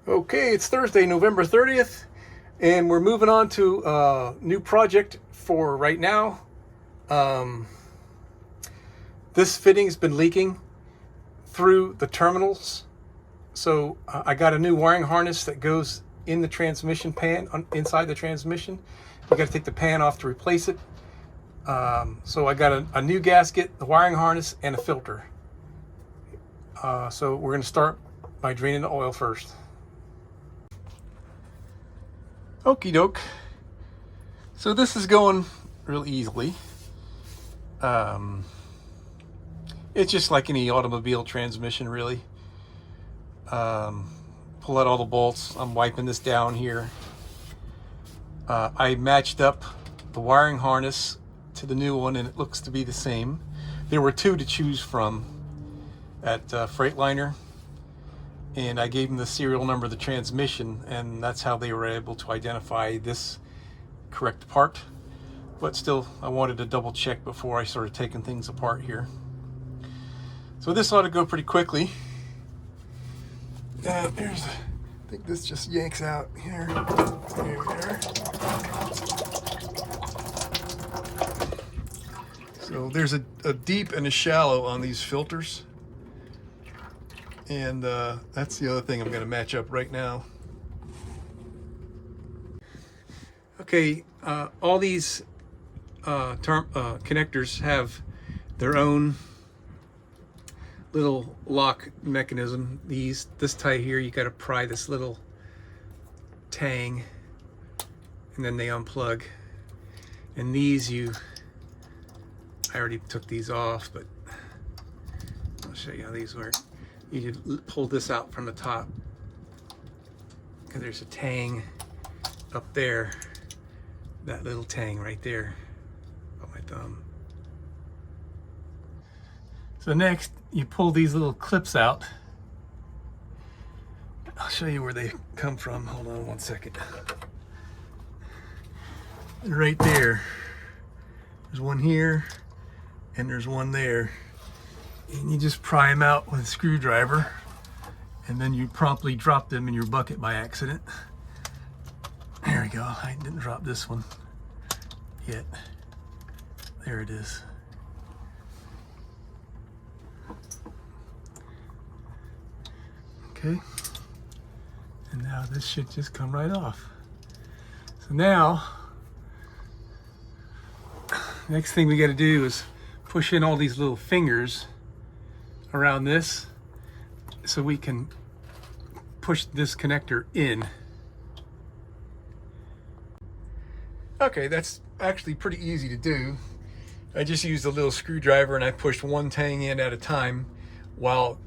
Okay, it's Thursday, November 30th, and we're moving on to a new project for right now. This fitting's been leaking through the terminals, so I got a new wiring harness that goes in the transmission pan, inside the transmission. You got to take the pan off to replace it. So I got a new gasket, the wiring harness, and a filter. So we're going to start by draining the oil first. Okie doke. So this is going real easily. It's just like any automobile transmission, really. Pull out all the bolts. I'm wiping this down here. I matched up the wiring harness to the new one, and it looks to be the same. There were two to choose from at Freightliner, and I gave them the serial number of the transmission, and that's how they were able to identify this correct part. But still, I wanted to double check before I started taking things apart here. So this ought to go pretty quickly. I think this just yanks out here. There we are. So there's a deep and a shallow on these filters. And that's the other thing I'm going to match up right now. Okay, all these connectors have their own little lock mechanism. This tie here, you got to pry this little tang, and then they unplug. And these, I already took these off, but I'll show you how these work. You pull this out from the top, and there's a tang up there, that little tang right there on my thumb. So next, you pull these little clips out. I'll show you where they come from. Hold on one second. And right there, there's one here, and there's one there. And you just pry them out with a screwdriver, and then you promptly drop them in your bucket by accident. There we go. I didn't drop this one yet. There it is. Okay. And now this should just come right off. So now, next thing we got to do is push in all these little fingers around this so we can push this connector in. Okay, that's actually pretty easy to do. I just used a little screwdriver and I pushed one tang in at a time while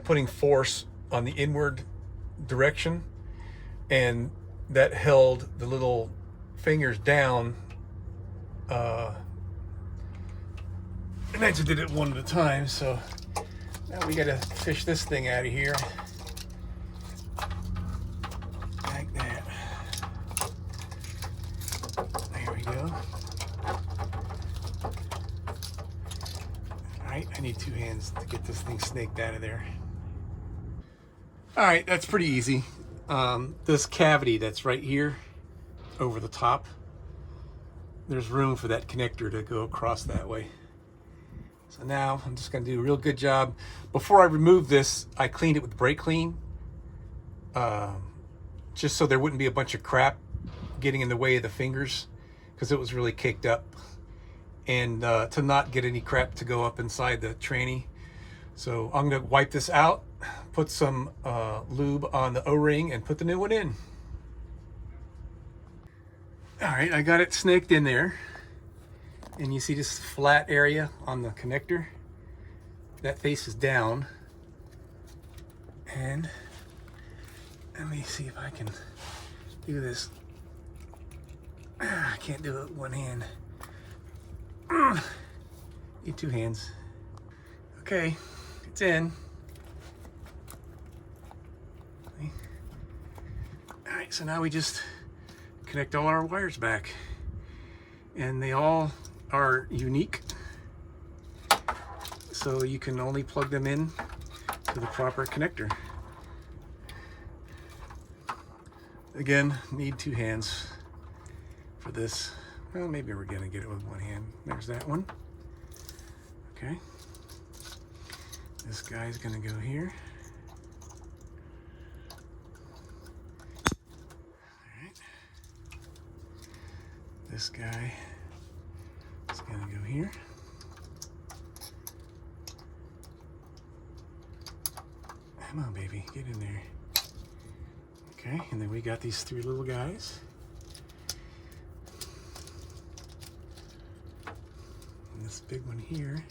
putting force on the inward direction, and that held the little fingers down. And I just did it one at a time, so now we gotta fish this thing out of here. Like that. There we go. Alright, I need two hands to get this thing snaked out of there. Alright, that's pretty easy. This cavity that's right here over the top, there's room for that connector to go across that way. So now I'm just going to do a real good job. Before I remove this, I cleaned it with brake clean, just so there wouldn't be a bunch of crap getting in the way of the fingers, because it was really caked up, and to not get any crap to go up inside the tranny. So I'm going to wipe this out, put some lube on the O-ring, and put the new one in. All right, I got it snaked in there. And you see this flat area on the connector? That faces down. And let me see if I can do this. I can't do it with one hand. Need two hands. Okay, it's in. All right, so now we just connect all our wires back. And they all are unique, so you can only plug them in to the proper connector. Again, need 2 hands for this. Well, maybe we're gonna get it with 1 hand. There's that one. Okay. This guy's gonna go here. All right. This guy is gonna go here. Come on, baby, get in there. Okay, and then we got these 3 little guys. And this big one here.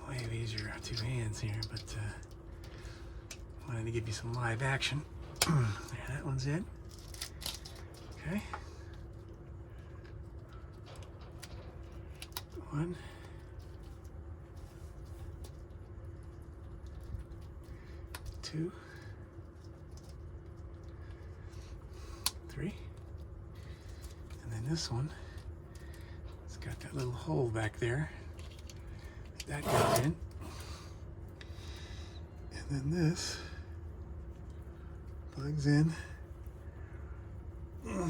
Way easier on 2 hands here, but wanted to give you some live action. There, that one's in. Okay. 1, 2, 3, and then this one, it's got that little hole back there that goes in, and then this plugs in. I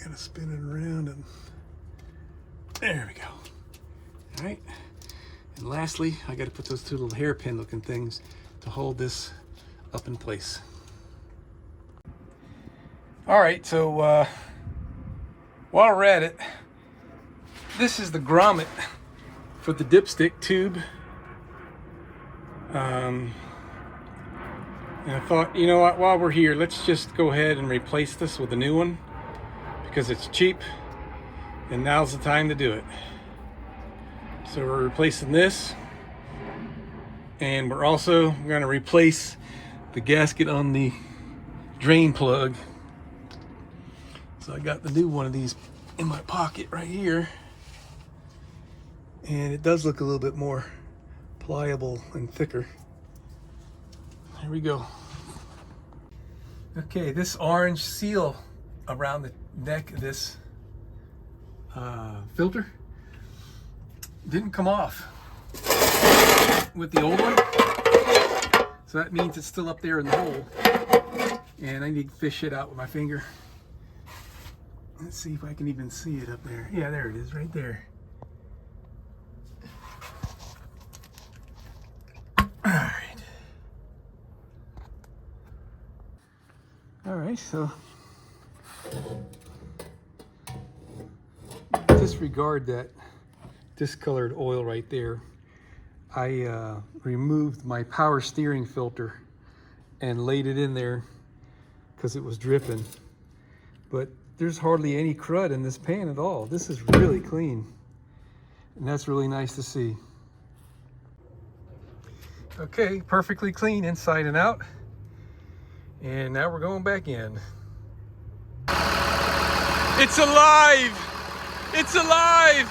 gotta spin it around, and there we go. All right, and lastly, I gotta put those 2 little hairpin looking things to hold this up in place. All right, so while we're at it, this is the grommet for the dipstick tube. And I thought, you know what, while we're here, let's just go ahead and replace this with a new one because it's cheap and now's the time to do it. So we're replacing this, and we're also going to replace the gasket on the drain plug. So I got the new one of these in my pocket right here, and it does look a little bit more pliable and thicker. There we go. Okay, this orange seal around the neck of this filter didn't come off with the old one, so that means it's still up there in the hole, and I need to fish it out with my finger. Let's see if I can even see it up there. Yeah, there it is, right there. All right, so disregard that discolored oil right there. I removed my power steering filter and laid it in there because it was dripping. But there's hardly any crud in this pan at all. This is really clean, and that's really nice to see. Okay, perfectly clean inside and out. And now we're going back in. It's alive! It's alive!